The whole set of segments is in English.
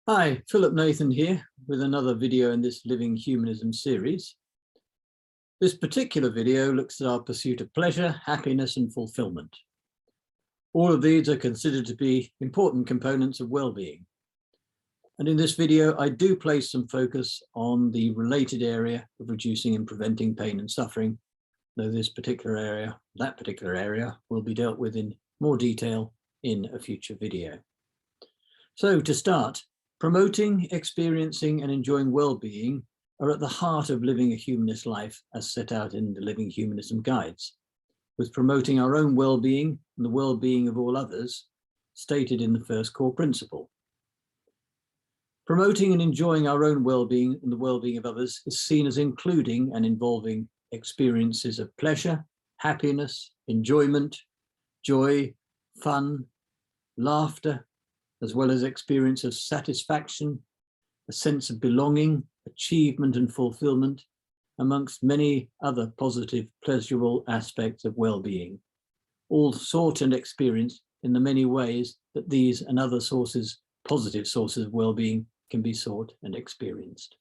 Hi, Philip Nathan here with another video in this Living Humanism series. This particular video looks at our pursuit of pleasure, happiness and fulfillment. All of these are considered to be important components of well-being. And in this video, I do place some focus on the related area of reducing and preventing pain and suffering, though that particular area will be dealt with in more detail in a future video. So to start, promoting, experiencing and enjoying well-being are at the heart of living a humanist life as set out in the Living Humanism guides, with promoting our own well-being and the well-being of all others stated in the first core principle. Promoting and enjoying our own well-being and the well-being of others is seen as including and involving experiences of pleasure, happiness, enjoyment, joy, fun, laughter, as well as experience of satisfaction, a sense of belonging, achievement and fulfillment, amongst many other positive, pleasurable aspects of well-being, all sought and experienced in the many ways that these and other sources, positive sources of well-being, can be sought and experienced.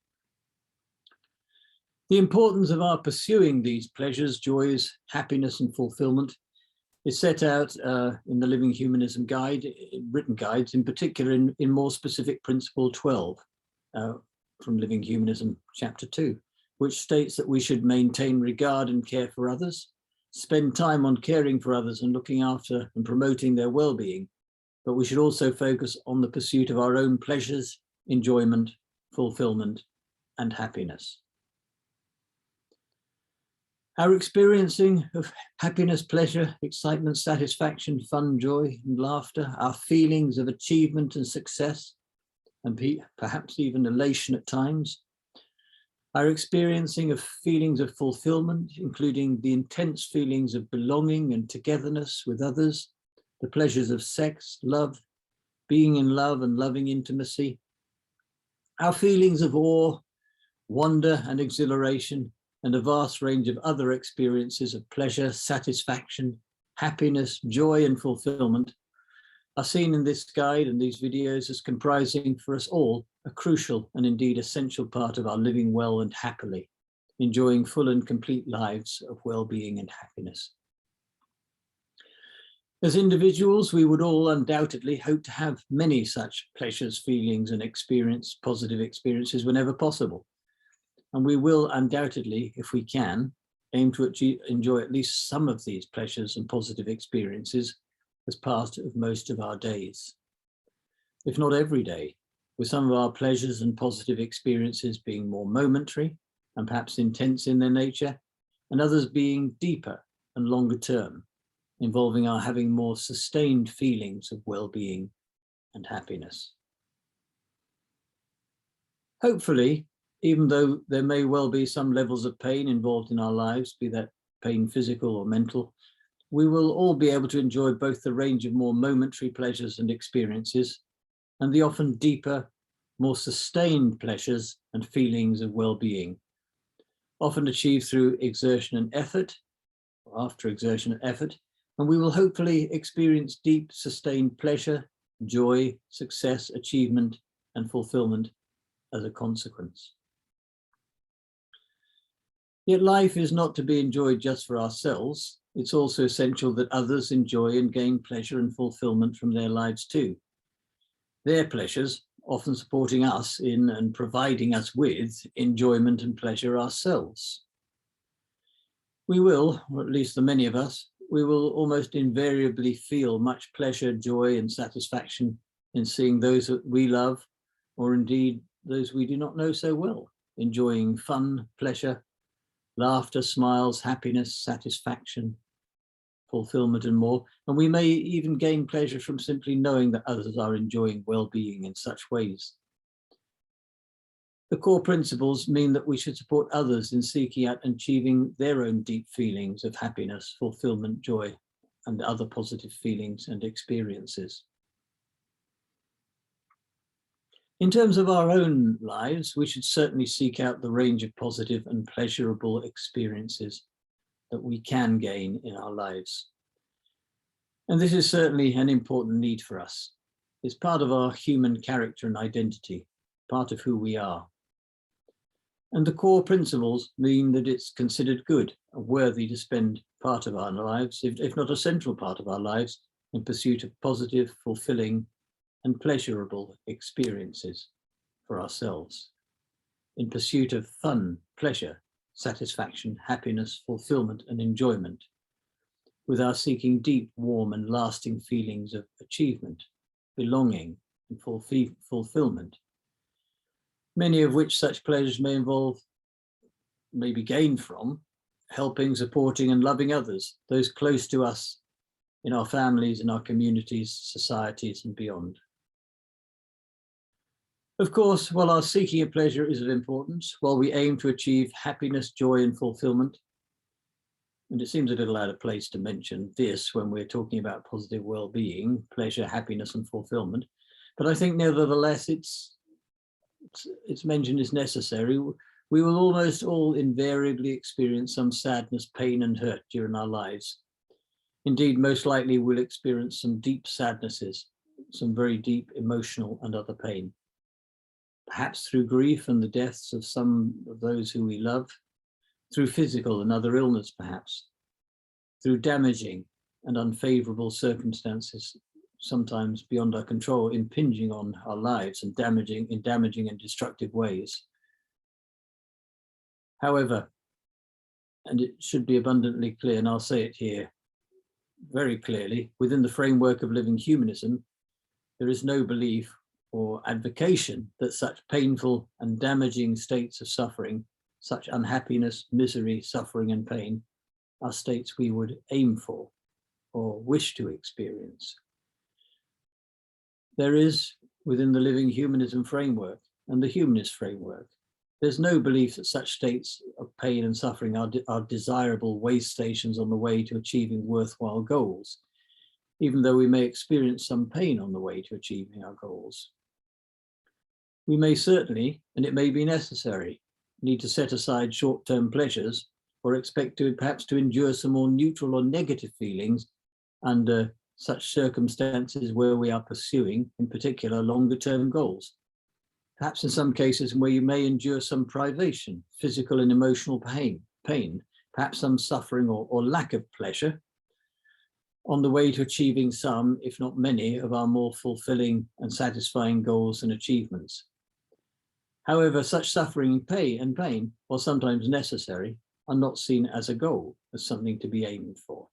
The importance of our pursuing these pleasures, joys, happiness and fulfillment is set out in the Living Humanism guide, written guides, in particular in more specific principle 12 from Living Humanism chapter 2, which states that we should maintain regard and care for others, spend time on caring for others and looking after and promoting their well-being, but we should also focus on the pursuit of our own pleasures, enjoyment, fulfillment and happiness. Our experiencing of happiness, pleasure, excitement, satisfaction, fun, joy, and laughter, our feelings of achievement and success, and perhaps even elation at times, our experiencing of feelings of fulfillment, including the intense feelings of belonging and togetherness with others, the pleasures of sex, love, being in love and loving intimacy, our feelings of awe, wonder and exhilaration, and a vast range of other experiences of pleasure, satisfaction, happiness, joy and fulfillment are seen in this guide and these videos as comprising for us all a crucial and indeed essential part of our living well and happily, enjoying full and complete lives of well-being and happiness. As individuals, we would all undoubtedly hope to have many such pleasures, feelings and positive experiences whenever possible. And we will undoubtedly, if we can, aim to enjoy at least some of these pleasures and positive experiences as part of most of our days, if not every day, with some of our pleasures and positive experiences being more momentary and perhaps intense in their nature, and others being deeper and longer term, involving our having more sustained feelings of well-being and happiness. Hopefully, even though there may well be some levels of pain involved in our lives, be that pain physical or mental, we will all be able to enjoy both the range of more momentary pleasures and experiences and the often deeper, more sustained pleasures and feelings of well-being, often achieved through exertion and effort, or after exertion and effort, and we will hopefully experience deep, sustained pleasure, joy, success, achievement, and fulfillment as a consequence. Yet life is not to be enjoyed just for ourselves. It's also essential that others enjoy and gain pleasure and fulfillment from their lives too. Their pleasures often supporting us in and providing us with enjoyment and pleasure ourselves. We will, or at least the many of us, we will almost invariably feel much pleasure, joy and satisfaction in seeing those that we love, or indeed those we do not know so well, enjoying fun, pleasure, laughter, smiles, happiness, satisfaction, fulfillment and more. And we may even gain pleasure from simply knowing that others are enjoying well-being in such ways. The core principles mean that we should support others in seeking out and achieving their own deep feelings of happiness, fulfillment, joy, and other positive feelings and experiences. In terms of our own lives, we should certainly seek out the range of positive and pleasurable experiences that we can gain in our lives. And this is certainly an important need for us. It's part of our human character and identity, part of who we are. And the core principles mean that it's considered good and worthy to spend part of our lives, if not a central part of our lives, in pursuit of positive, fulfilling, and pleasurable experiences for ourselves, in pursuit of fun, pleasure, satisfaction, happiness, fulfillment, and enjoyment, with our seeking deep, warm, and lasting feelings of achievement, belonging, and fulfillment, many of which such pleasures may be gained from helping, supporting, and loving others, those close to us in our families, in our communities, societies, and beyond. Of course, while our seeking of pleasure is of importance, while we aim to achieve happiness, joy, and fulfillment, and it seems a little out of place to mention this when we're talking about positive well-being, pleasure, happiness, and fulfillment, but I think nevertheless its mention is necessary. We will almost all invariably experience some sadness, pain, and hurt during our lives. Indeed, most likely we'll experience some deep sadnesses, some very deep emotional and other pain. Perhaps through grief and the deaths of some of those who we love, through physical and other illness perhaps, through damaging and unfavorable circumstances, sometimes beyond our control, impinging on our lives and damaging and destructive ways. However, and it should be abundantly clear, and I'll say it here very clearly, within the framework of living humanism, there is no belief or advocation that such painful and damaging states of suffering, such unhappiness, misery, suffering, and pain, are states we would aim for or wish to experience. There is, within the living humanism framework and the humanist framework, there's no belief that such states of pain and suffering are desirable way stations on the way to achieving worthwhile goals, even though we may experience some pain on the way to achieving our goals. We may certainly, and it may be necessary, need to set aside short-term pleasures or expect to perhaps to endure some more neutral or negative feelings under such circumstances where we are pursuing, in particular, longer-term goals. Perhaps in some cases where you may endure some privation, physical and emotional pain, perhaps some suffering or lack of pleasure on the way to achieving some, if not many, of our more fulfilling and satisfying goals and achievements. However, such suffering and pain, while sometimes necessary, are not seen as a goal, as something to be aimed for.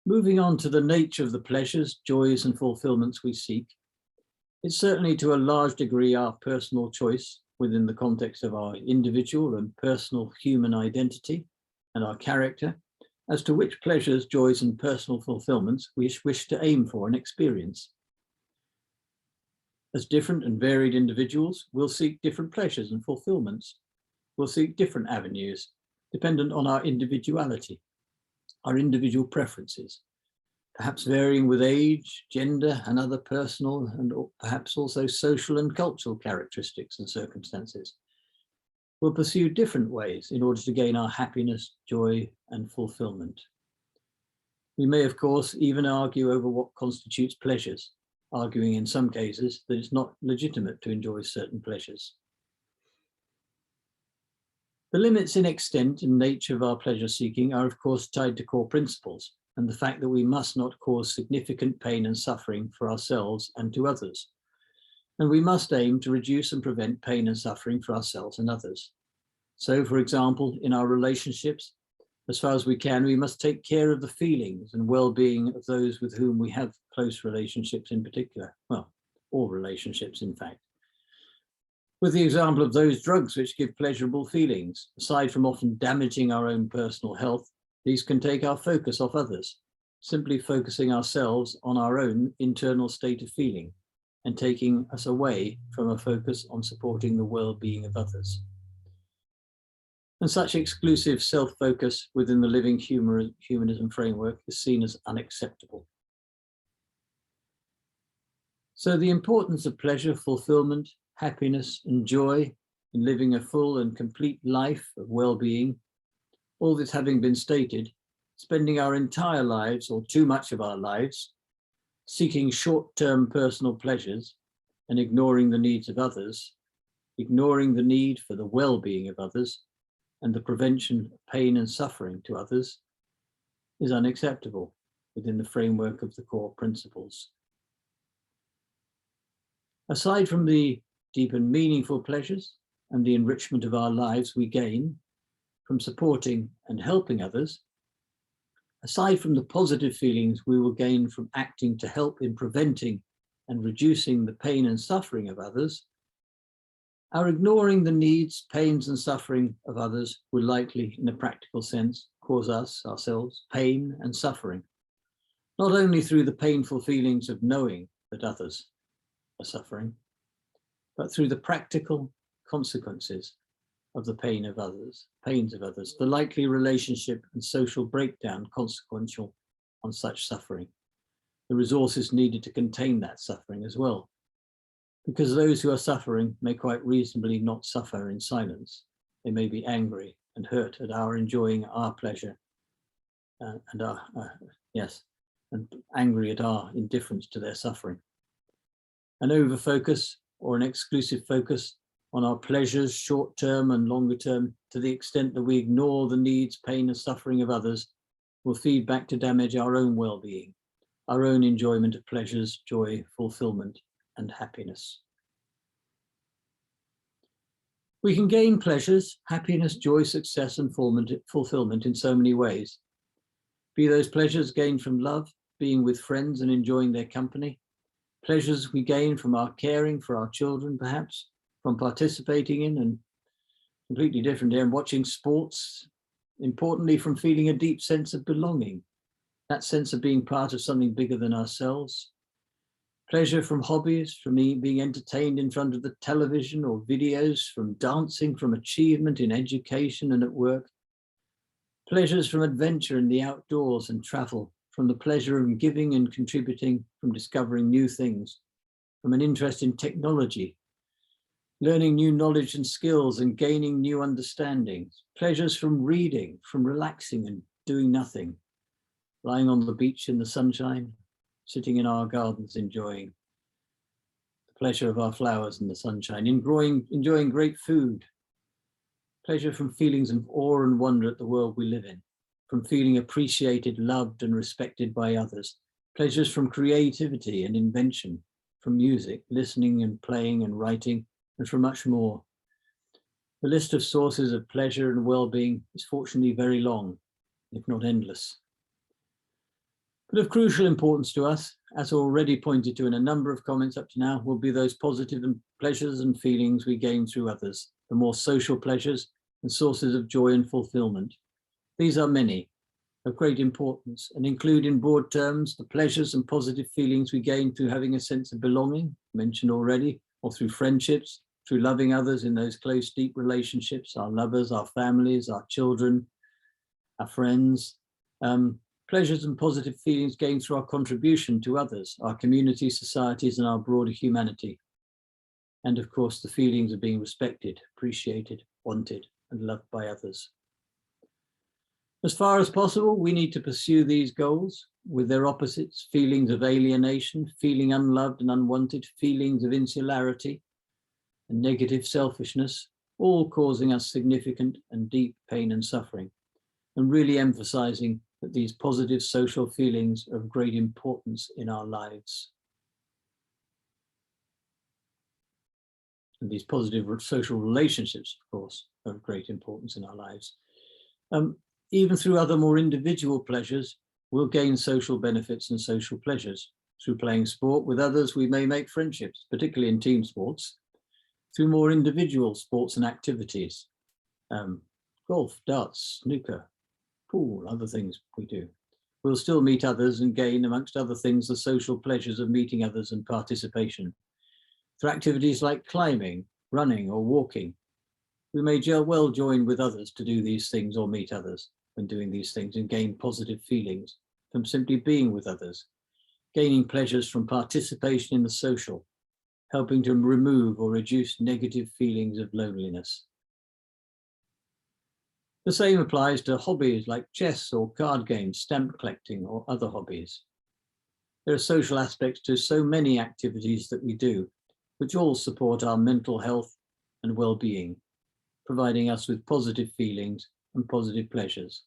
Moving on to the nature of the pleasures, joys, and fulfillments we seek, it's certainly to a large degree our personal choice within the context of our individual and personal human identity and our character as to which pleasures, joys, and personal fulfillments we wish to aim for and experience. As different and varied individuals, we'll seek different pleasures and fulfillments. We'll seek different avenues, dependent on our individuality, our individual preferences, perhaps varying with age, gender, and other personal and perhaps also social and cultural characteristics and circumstances. We'll pursue different ways in order to gain our happiness, joy, and fulfillment. We may, of course, even argue over what constitutes pleasures, arguing in some cases that it's not legitimate to enjoy certain pleasures. The limits in extent and nature of our pleasure seeking are of course tied to core principles and the fact that we must not cause significant pain and suffering for ourselves and to others. And we must aim to reduce and prevent pain and suffering for ourselves and others. So, for example, in our relationships, as far as we can, we must take care of the feelings and well-being of those with whom we have close relationships in particular. Well, all relationships, in fact. With the example of those drugs which give pleasurable feelings, aside from often damaging our own personal health, these can take our focus off others, simply focusing ourselves on our own internal state of feeling and taking us away from a focus on supporting the well-being of others. And such exclusive self-focus within the living humanism framework is seen as unacceptable. So the importance of pleasure, fulfillment, happiness, and joy in living a full and complete life of well-being, all this having been stated, spending our entire lives, or too much of our lives, seeking short-term personal pleasures and ignoring the needs of others, ignoring the need for the well-being of others and the prevention of pain and suffering to others, is unacceptable within the framework of the core principles. Aside from the deep and meaningful pleasures and the enrichment of our lives we gain from supporting and helping others, aside from the positive feelings we will gain from acting to help in preventing and reducing the pain and suffering of others, our ignoring the needs, pains and suffering of others will likely, in a practical sense, cause us, ourselves, pain and suffering, not only through the painful feelings of knowing that others are suffering, but through the practical consequences of the pains of others, the likely relationship and social breakdown consequential on such suffering, the resources needed to contain that suffering as well, because those who are suffering may quite reasonably not suffer in silence. They may be angry and hurt at our enjoying our pleasure and angry at our indifference to their suffering. An over-focus or an exclusive focus on our pleasures, short-term and longer-term, to the extent that we ignore the needs, pain and suffering of others, will feed back to damage our own well-being, our own enjoyment of pleasures, joy, fulfillment and happiness. We can gain pleasures, happiness, joy, success and fulfillment in so many ways. Be those pleasures gained from love, being with friends and enjoying their company, pleasures we gain from our caring for our children, perhaps, from participating in, and completely different here, and watching sports, importantly from feeling a deep sense of belonging, that sense of being part of something bigger than ourselves. Pleasure from hobbies, from being entertained in front of the television or videos, from dancing, from achievement in education and at work. Pleasures from adventure in the outdoors and travel, from the pleasure of giving and contributing, from discovering new things, from an interest in technology, learning new knowledge and skills and gaining new understandings. Pleasures from reading, from relaxing and doing nothing, lying on the beach in the sunshine, sitting in our gardens enjoying the pleasure of our flowers in the sunshine, enjoying great food. Pleasure from feelings of awe and wonder at the world we live in, from feeling appreciated, loved and respected by others. Pleasures from creativity and invention, from music, listening and playing and writing, and from much more. The list of sources of pleasure and well-being is fortunately very long, if not endless. But of crucial importance to us, as already pointed to in a number of comments up to now, will be those positive pleasures and feelings we gain through others, the more social pleasures and sources of joy and fulfillment. These are many, of great importance, and include in broad terms the pleasures and positive feelings we gain through having a sense of belonging, mentioned already, or through friendships, through loving others in those close, deep relationships, our lovers, our families, our children, our friends. Pleasures and positive feelings gained through our contribution to others, our communities, societies, and our broader humanity. And of course, the feelings of being respected, appreciated, wanted, and loved by others. As far as possible, we need to pursue these goals with their opposites, feelings of alienation, feeling unloved and unwanted, feelings of insularity, and negative selfishness, all causing us significant and deep pain and suffering, and really emphasizing that these positive social feelings are of great importance in our lives. And these positive social relationships, of course, are of great importance in our lives. Even through other more individual pleasures, we'll gain social benefits and social pleasures. Through playing sport with others, we may make friendships, particularly in team sports. Through more individual sports and activities, golf, darts, snooker, pool, other things we do. We'll still meet others and gain, amongst other things, the social pleasures of meeting others and participation. Through activities like climbing, running or walking, we may well join with others to do these things or meet others when doing these things and gain positive feelings from simply being with others, gaining pleasures from participation in the social, helping to remove or reduce negative feelings of loneliness. The same applies to hobbies like chess or card games, stamp collecting, or other hobbies. There are social aspects to so many activities that we do, which all support our mental health and well-being, providing us with positive feelings and positive pleasures,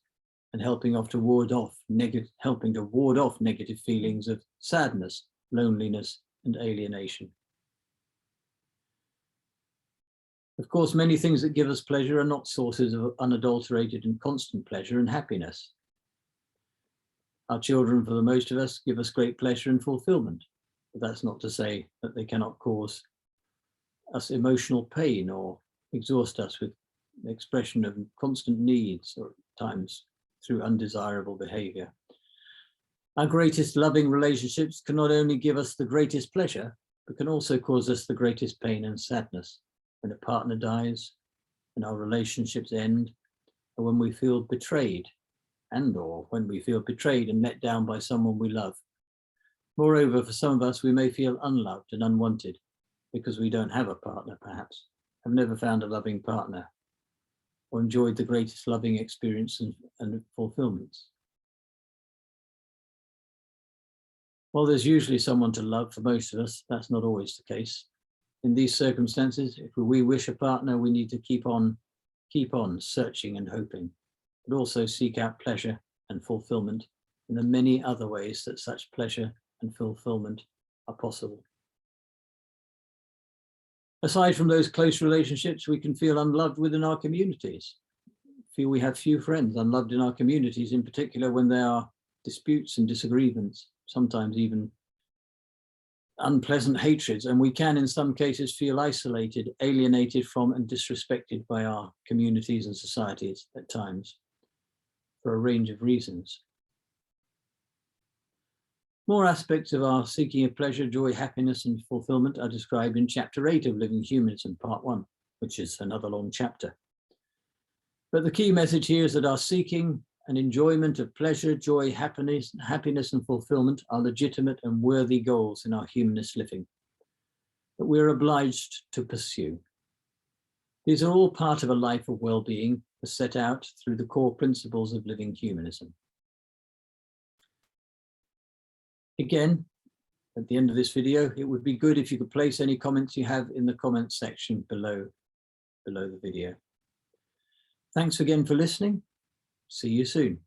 and helping to ward off negative feelings of sadness, loneliness, and alienation. Of course, many things that give us pleasure are not sources of unadulterated and constant pleasure and happiness. Our children, for the most of us, give us great pleasure and fulfillment, but that's not to say that they cannot cause us emotional pain or exhaust us with the expression of constant needs, or at times through undesirable behavior. Our greatest loving relationships can not only give us the greatest pleasure, but can also cause us the greatest pain and sadness. When a partner dies, when our relationships end, or when we feel betrayed, or when we feel betrayed and let down by someone we love. Moreover, for some of us, we may feel unloved and unwanted because we don't have a partner, perhaps, have never found a loving partner, or enjoyed the greatest loving experience and fulfillments. While there's usually someone to love for most of us, that's not always the case. In these circumstances, if we wish a partner, we need to keep on searching and hoping, but also seek out pleasure and fulfillment in the many other ways that such pleasure and fulfillment are possible. Aside from those close relationships, we can feel unloved within our communities. Feel we have few friends, unloved in our communities, in particular when there are disputes and disagreements, sometimes even unpleasant hatreds, and we can in some cases feel isolated, alienated from and disrespected by our communities and societies at times for a range of reasons. More aspects of our seeking of pleasure, joy, happiness and fulfillment are described in chapter 8 of Living Humanism, part 1, which is another long chapter. But the key message here is that our seeking and enjoyment of pleasure, joy, happiness and fulfillment are legitimate and worthy goals in our humanist living that we're obliged to pursue. These are all part of a life of well-being as set out through the core principles of living humanism. Again, at the end of this video, it would be good if you could place any comments you have in the comments section below the video. Thanks again for listening. See you soon.